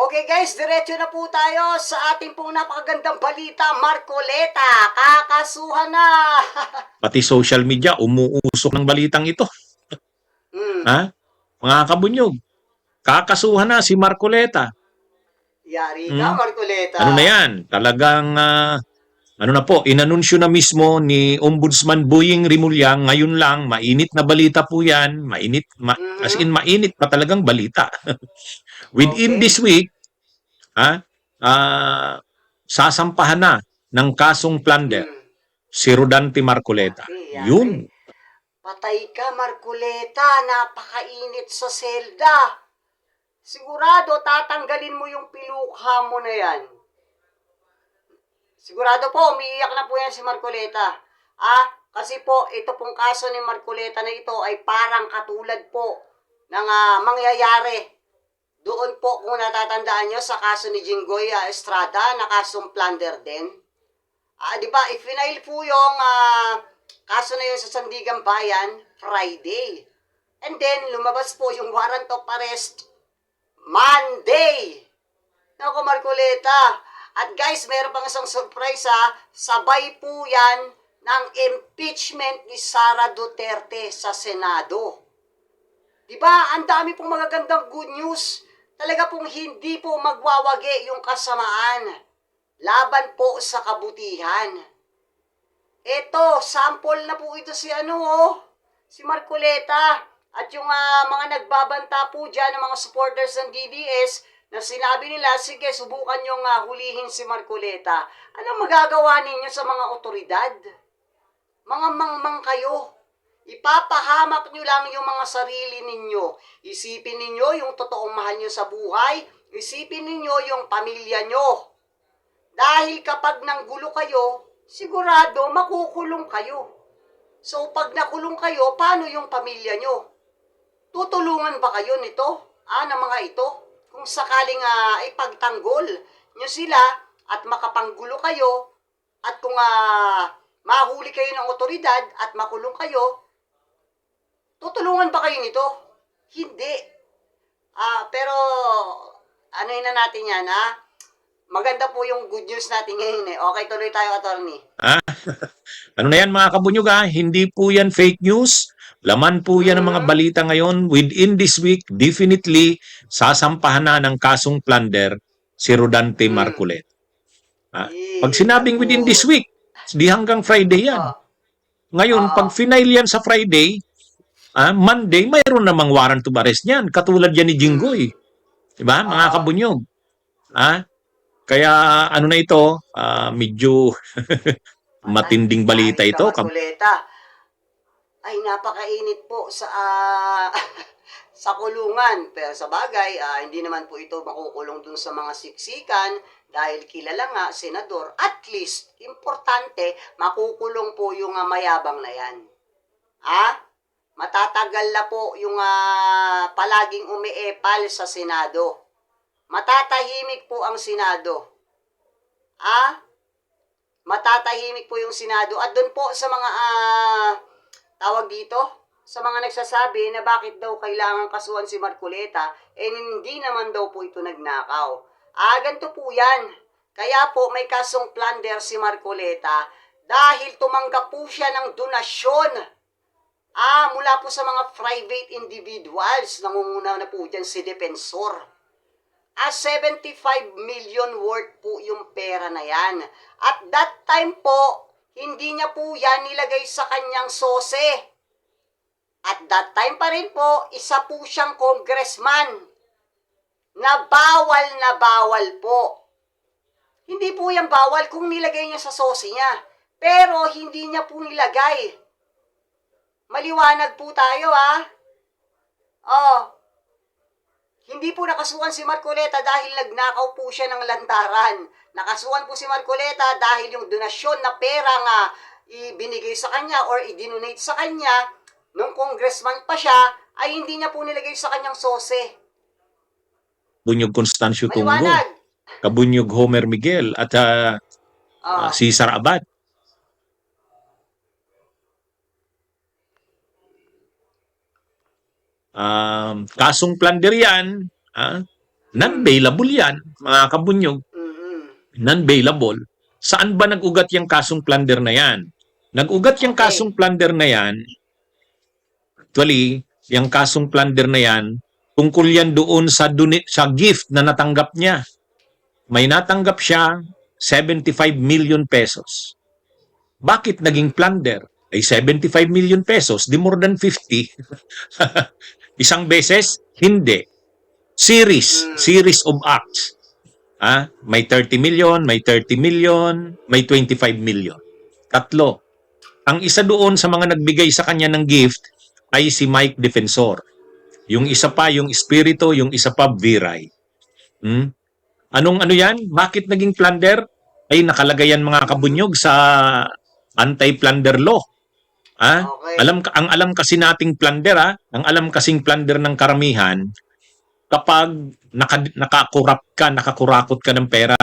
Okay guys, diretso na po tayo sa ating pong napakagandang balita, Marcoleta. Kakasuhan na. Pati social media, umuusok ng balitang ito. hmm, Ha? Mga kabunyog, kakasuhan na si Marcoleta. Yari ka, Hmm? Marcoleta. Ano na yan? Talagang, ano na po, inanunsyo na mismo ni Ombudsman Boying Rimulya, ngayon lang, mainit na balita po yan, as in Mhm. mainit pa talagang balita. Within this Okay. week, ha, ah, sasampahan na ng kasong plunder Hmm. si Rodante Marcoleta. Yari. Yun. Patay ka, Marcoleta. Napakainit sa selda. Sigurado tatanggalin mo yung pilukha mo na yan. Sigurado po, umiiyak na po yan si Marcoleta. Kasi po, ito pong kaso ni Marcoleta na ito ay parang katulad po ng mangyayari. Doon po, kung natatandaan nyo, sa kaso ni Jinggoy Estrada, na kasong plunder din. Di ba, ifinail po yung kaso na yun sa Sandigan Bayan, Friday. And then, lumabas po yung warrant of arrest, Monday. Naku, Marcoleta. At guys, meron pang isang surprise sabay po yan ng impeachment ni Sara Duterte sa Senado. Diba, ang dami pong magagandang good news. Talaga pong hindi po magwawagi yung kasamaan. Laban po sa kabutihan. Ito, sample na po ito si si Marcoleta. At yung mga nagbabanta po dyan, ng mga supporters ng DDS, na sinabi nila, sige, subukan nyo hulihin si Marcoleta. Anong magagawa ninyo sa mga otoridad? Mga mangmang kayo. Ipapahamak nyo lang yung mga sarili ninyo. Isipin ninyo yung totoong mahal nyo sa buhay. Isipin ninyo yung pamilya nyo. Dahil kapag nanggulo kayo, sigurado makukulong kayo. So pag nakulong kayo, paano yung pamilya nyo? Tutulungan ba kayo nito? Ng mga ito? Kung sakaling ipagtanggol nyo sila at makapanggulo kayo at kung mahuli kayo ng otoridad at makulong kayo, tutulungan ba kayo nito? Hindi. Pero ano na natin yan maganda po yung good news natin ngayon Okay, tuloy tayo, attorney. Ano na yan mga kabunyog hindi po yan fake news. Laman po yan ang mga Mhm. balita ngayon. Within this week, definitely, sasampahan na ng kasong plunder si Rodante Mm. Marcoleta. Pag sinabing Naku. within this week, di hanggang Friday yan. Ah, Ngayon, Oo. pag final yan sa Friday, Monday, mayroon namang warrant of arrest niyan. Katulad yan ni Jinggoy. Mm. Diba, mga Oo. kabunyog? Kaya ano na ito, medyo matinding balita Yari ka, ito. Marcoleta. Ay, napakainit po sa sa kulungan. Pero sa bagay, hindi naman po ito makukulong dun sa mga siksikan dahil kilala nga, senador. At least, importante, makukulong po yung mayabang na yan. Matatagal na po yung palaging umiepal sa Senado. Matatahimik po ang Senado. Matatahimik po yung Senado. At doon po sa mga tawag dito, sa mga nagsasabi na bakit daw kailangan kasuhan si Marcoleta, hindi naman daw po ito nagnakaw. Ganito po yan. Kaya po may kasong plunder si Marcoleta dahil tumanggap po siya ng donasyon. Mula po sa mga private individuals, nangunguna na po dyan si Defensor. 75 million worth po yung pera na yan. At that time po, hindi niya po yan nilagay sa kanyang sose. At that time pa rin po, isa po siyang congressman na bawal po. Hindi po yan bawal kung nilagay niya sa sose niya. Pero hindi niya po nilagay. Maliwanag po tayo Hindi po nakasuhan si Marcoleta dahil nagnakaw po siya ng lantaran. Nakasuhan po si Marcoleta dahil yung donasyon na pera nga ibinigay sa kanya or i-donate sa kanya nung congressman pa siya ay hindi niya po nilagay sa kanyang sose. Bunyog Constancio Tunggo, Maliwanag. Kabunyog Homer Miguel, at Cesar Abad. Kasong plunder yan, Non-bailable yan, mga kabunyog. Mm-mm. Non-bailable. Saan ba nag-ugat yung kasong plunder na yan? Nag-ugat yung Okay. kasong plunder na yan, actually, yung kasong plunder na yan, tungkol yan doon sa gift na natanggap niya. May natanggap siya 75 million pesos. Bakit naging plunder? Ay 75 million pesos, di more than 50. Isang beses? Hindi. Series of acts. May 30 million, may 30 million, may 25 million. Tatlo. Ang isa doon sa mga nagbigay sa kanya ng gift ay si Mike Defensor. Yung isa pa, yung Espiritu, yung isa pa, Viray. Ano yan? Bakit naging plunder? Ay nakalagay yan mga kabunyog sa anti-plunder law. Okay. Ang alam kasi nating plunder, ang alam kasing plunder ng karamihan, kapag nakakurakot ka ng pera,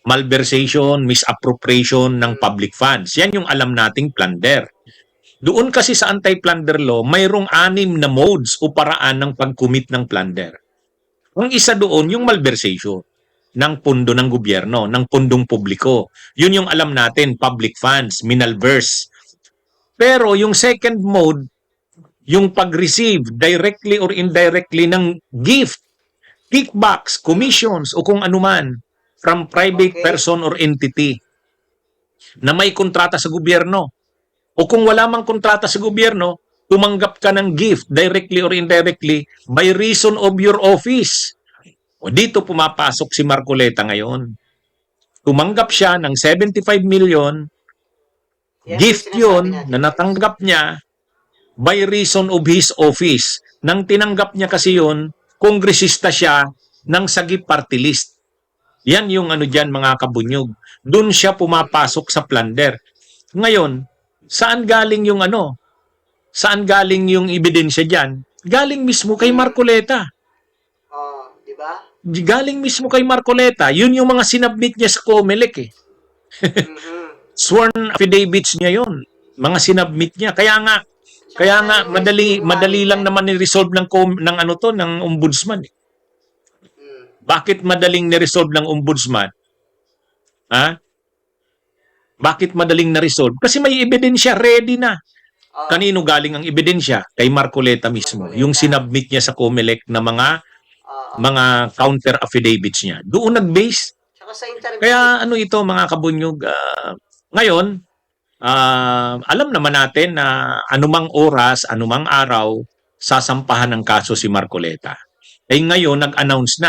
malversation, misappropriation ng public funds. Yan yung alam nating plunder. Doon kasi sa anti-plunder law, mayroong 6 na modes o paraan ng pag-commit ng plunder. Ang isa doon, yung malversation ng pundo ng gobyerno, ng pundong publiko. Yun yung alam natin, public funds, minalverse. Pero yung second mode, yung pag-receive directly or indirectly ng gift, kickbacks, commissions, o kung anuman from private Okay. person or entity na may kontrata sa gobyerno. O kung wala mang kontrata sa gobyerno, tumanggap ka ng gift directly or indirectly by reason of your office. O dito pumapasok si Marcoleta ngayon. Tumanggap siya ng 75 million, Yan gift yung yun sinasabi natin, na natanggap niya by reason of his office. Nang tinanggap niya kasi yun, kongresista siya ng Sagip Party List. Yan yung ano dyan mga kabunyog. Doon siya pumapasok sa plunder. Ngayon, saan galing yung ano? Saan galing yung ebidensya dyan? Galing mismo kay Marcoleta. di ba? Galing mismo kay Marcoleta. Yun yung mga sinabmit niya sa COMELEC eh. Mhm. Sworn affidavits niya yun. Mga sinabmit niya. Kaya nga madali lang naman ni-resolve ng ano to ng ombudsman. Eh. Bakit madaling ni-resolve ng ombudsman? Bakit madaling na-resolve? Kasi may ebidensya ready na. Kanino galing ang ebidensya? Kay Marcoleta mismo. Yung sinabmit niya sa COMELEC na mga counter affidavits niya. Doon nag-base. Tsaka sa interview. Kaya ano ito mga kabunyog, ngayon, alam naman natin na anumang oras, anumang araw, sasampahan ng kaso si Marcoleta. Eh ngayon, nag-announce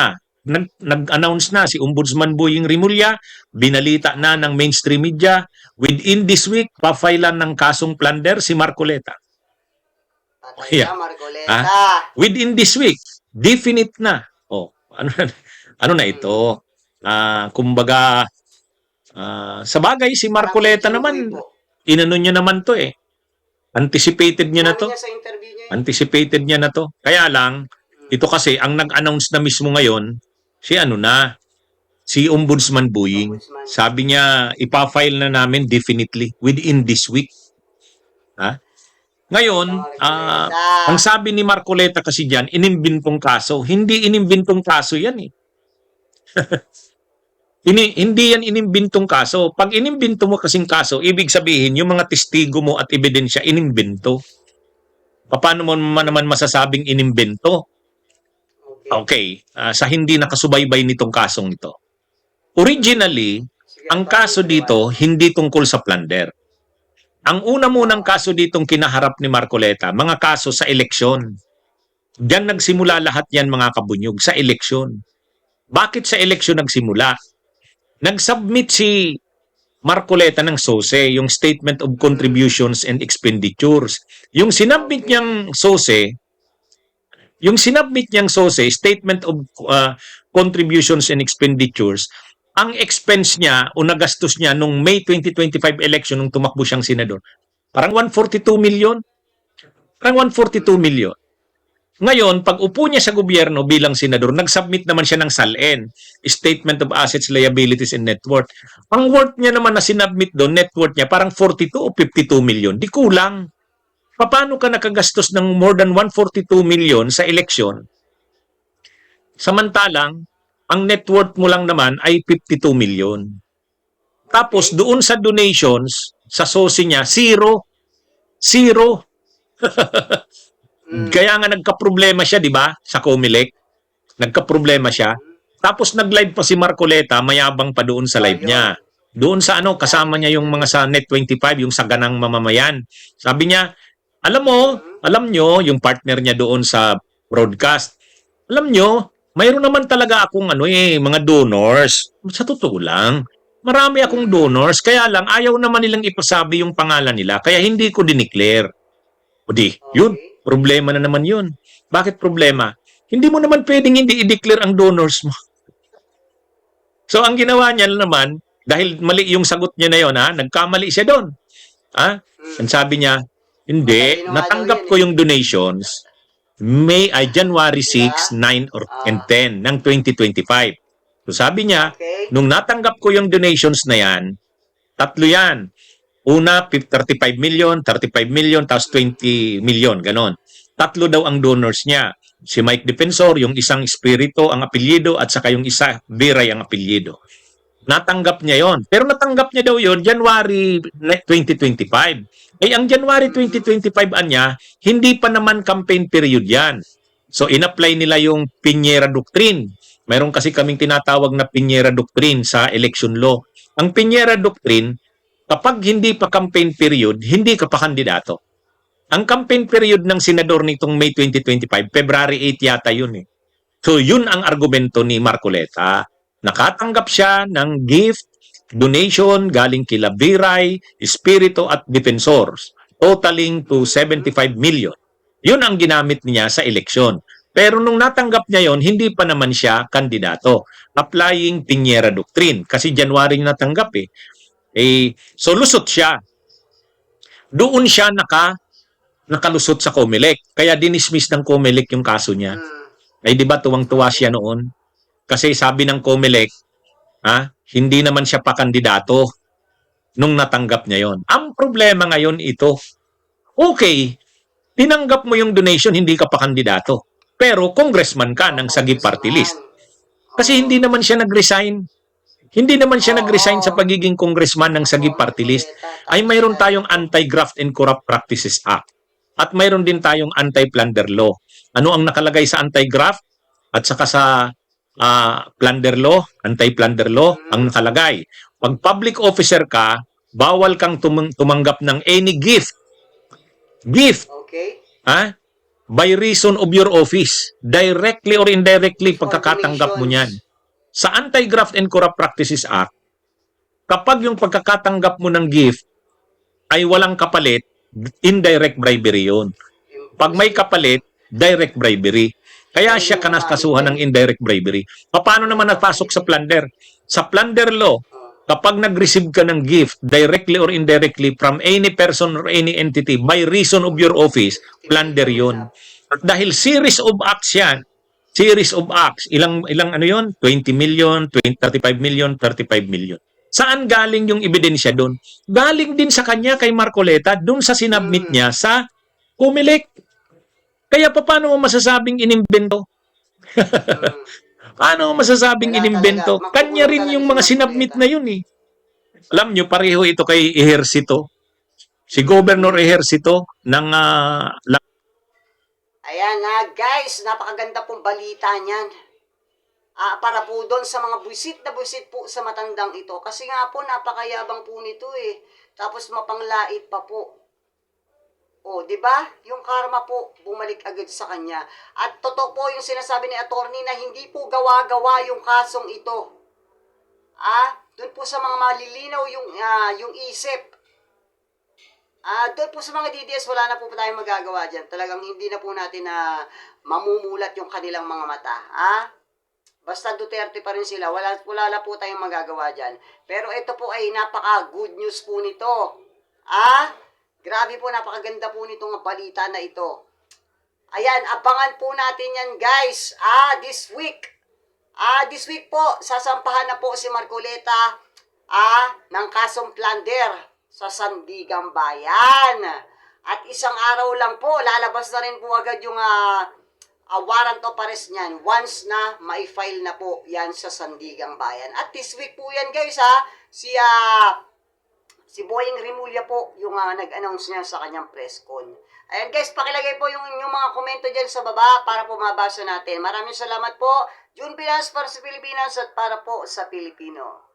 na si Ombudsman Boying Rimulya, binalita na ng mainstream media, within this week, papailan ng kasong plunder si Marcoleta. Patay Yeah. na, Marcoleta. Within this week, definite na. Ano na ito? Kumbaga, sa bagay, si Marcoleta naman, inano niya naman to eh. Anticipated niya na to. Sa interview niya. Anticipated niya na to. Kaya lang, ito kasi, ang nag-announce na mismo ngayon, si Ombudsman Boying. Sabi niya, ipafile na namin definitely within this week. Ngayon, ang sabi ni Marcoleta kasi diyan, inimbintong kaso. Hindi inimbintong kaso yan eh. Hindi yan inimbintong kaso. Pag inimbinto mo kasing kaso, ibig sabihin, yung mga testigo mo at ebidensya, inimbinto. Paano mo naman masasabing inimbinto? Okay, sa hindi nakasubaybay nitong kasong ito. Originally, ang kaso dito, hindi tungkol sa plunder. Ang una munang kaso ditong kinaharap ni Marcoleta, mga kaso sa eleksyon. Diyan nagsimula lahat yan mga kabunyog, sa eleksyon. Bakit sa eleksyon nagsimula? Nag-submit si Marcoleta ng SOSE, yung Statement of Contributions and Expenditures. Yung sinabmit niyang SOSE, Statement of Contributions and Expenditures, ang expense niya o nagastos niya nung May 2025 election nung tumakbo siyang senador, parang 142 million. Parang 142 million. Ngayon, pag upo niya sa gobyerno bilang senador, nag-submit naman siya ng SALN, Statement of Assets, Liabilities, and Net Worth. Ang worth niya naman na sinubmit doon, net worth niya, parang 42 o 52 million. Di kulang. Paano ka nakagastos ng more than 142 million sa eleksyon? Samantalang, ang net worth mo lang naman ay 52 million. Tapos doon sa donations, sa soci niya, zero. Zero. Mm. Kaya nga nagka-problema siya, di ba? Sa Comelec. Nagka-problema siya. Tapos nag-live pa si Marcoleta, mayabang pa doon sa live niya. Doon sa ano, kasama niya yung mga sa Net25, yung saganang mamamayan. Sabi niya, alam nyo, yung partner niya doon sa broadcast, alam nyo, mayroon naman talaga akong mga donors. Sa totoo lang, marami akong donors, kaya lang ayaw naman nilang ipasabi yung pangalan nila, kaya hindi ko dineclare. O di, yun, Okay. problema na naman yun. Bakit problema? Hindi mo naman pwedeng hindi i-declare ang donors mo. So, ang ginawa niya naman, dahil mali yung sagot niya na yun, nagkamali siya doon. Ang sabi niya, hindi, Matalino nga daw natanggap yan ko eh. yung donations January 6, 9, or and 10 ng 2025. So sabi niya, Okay. nung natanggap ko yung donations na yan, tatlo yan. Una, 35 million, 35 million, tapos 20 million, ganon. Tatlo daw ang donors niya. Si Mike Defensor, yung isang Espiritu ang apelyido, at saka yung isa, Biray ang apelyido. Natanggap niya yon. Pero natanggap niya daw yon January 2025. Ang January 2025 niya, hindi pa naman campaign period yan. So, in-apply nila yung Piñera Doctrine. Mayroon kasi kaming tinatawag na Piñera Doctrine sa election law. Ang Piñera Doctrine, kapag hindi pa campaign period, hindi ka pa kandidato. Ang campaign period ng senador nitong May 2025, February 8 yata yun eh. So, yun ang argumento ni Marcoleta. Nakatanggap siya ng gift, donation galing kila Biray, Espiritu at Defensors, totaling to 75 million. Yun ang ginamit niya sa eleksyon. Pero nung natanggap niya yon, hindi pa naman siya kandidato. Applying Piñera Doctrine. Kasi January niya natanggap eh. So lusot siya. Doon siya nakalusot sa Comelec. Kaya dinismiss ng Comelec yung kaso niya. Di ba tuwang-tuwa siya noon? Kasi sabi ng Comelec, hindi naman siya pa kandidato nung natanggap niya yon. Ang problema ngayon ito, okay, tinanggap mo yung donation, hindi ka pa kandidato. Pero congressman ka ng Sagip Party List. Kasi hindi naman siya nag-resign. Hindi naman siya nag-resign sa pagiging congressman ng Sagip Party List. Ay mayroon tayong Anti-Graft and Corrupt Practices Act. At mayroon din tayong Anti-Plunder Law. Ano ang nakalagay sa Anti-Graft at saka sa plunder law, anti-plunder law, ang nakalagay. Pag public officer ka, bawal kang tumanggap ng any gift. Gift. Okay. By reason of your office. Directly or indirectly pagkakatanggap mo niyan. Sa Anti-Graft and Corrupt Practices Act, kapag yung pagkakatanggap mo ng gift ay walang kapalit, indirect bribery yun. Pag may kapalit, direct bribery. Kaya siya kasuhan ng indirect bribery. Paano naman napasok sa plunder? Sa plunder law, kapag nag-receive ka ng gift, directly or indirectly, from any person or any entity, by reason of your office, plunder yun. At dahil series of acts yan, series of acts, ilang ano yun? 20 million, 35 million, 35 million. Saan galing yung ebidensya doon? Galing din sa kanya kay Marcoleta, doon sa sinubmit niya sa Comelec. Kaya paano mo masasabing inimbento? Paano mo masasabing inimbento? Kanya rin yung mga sinubmit na yun eh. Alam nyo, pareho ito kay Ejercito. Si Governor Ejercito ng Ayan guys, napakaganda pong balita niyan. Para po doon sa mga buwisit na buwisit po sa matandang ito. Kasi nga po, napakayabang po nito eh. Tapos mapanglait pa po. Di ba? Yung karma po, bumalik agad sa kanya. At totoo po yung sinasabi ni attorney na hindi po gawa-gawa yung kasong ito. Doon po sa mga malilinaw yung isip. Doon po sa mga DDS, wala na po tayong magagawa dyan. Talagang hindi na po natin mamumulat yung kanilang mga mata. Basta Duterte pa rin sila, wala na po tayong magagawa dyan. Pero ito po ay napaka-good news po nito. Grabe po, napakaganda po nitong balita na ito. Ayan, abangan po natin yan guys. This week. This week po, sasampahan na po si Marcoleta ng kasong plunder sa Sandigang Bayan. At isang araw lang po, lalabas na rin po agad yung warrant of arrest niyan once na ma-file na po yan sa Sandigang Bayan. At this week po yan guys ha, si Boying Rimulya po yung nag-announce niya sa kanyang press con. Ayan guys, pakilagay po yung inyong mga komento dyan sa baba para po mabasa natin. Maraming salamat po. June Pinas para sa Pilipinas at para po sa Pilipino.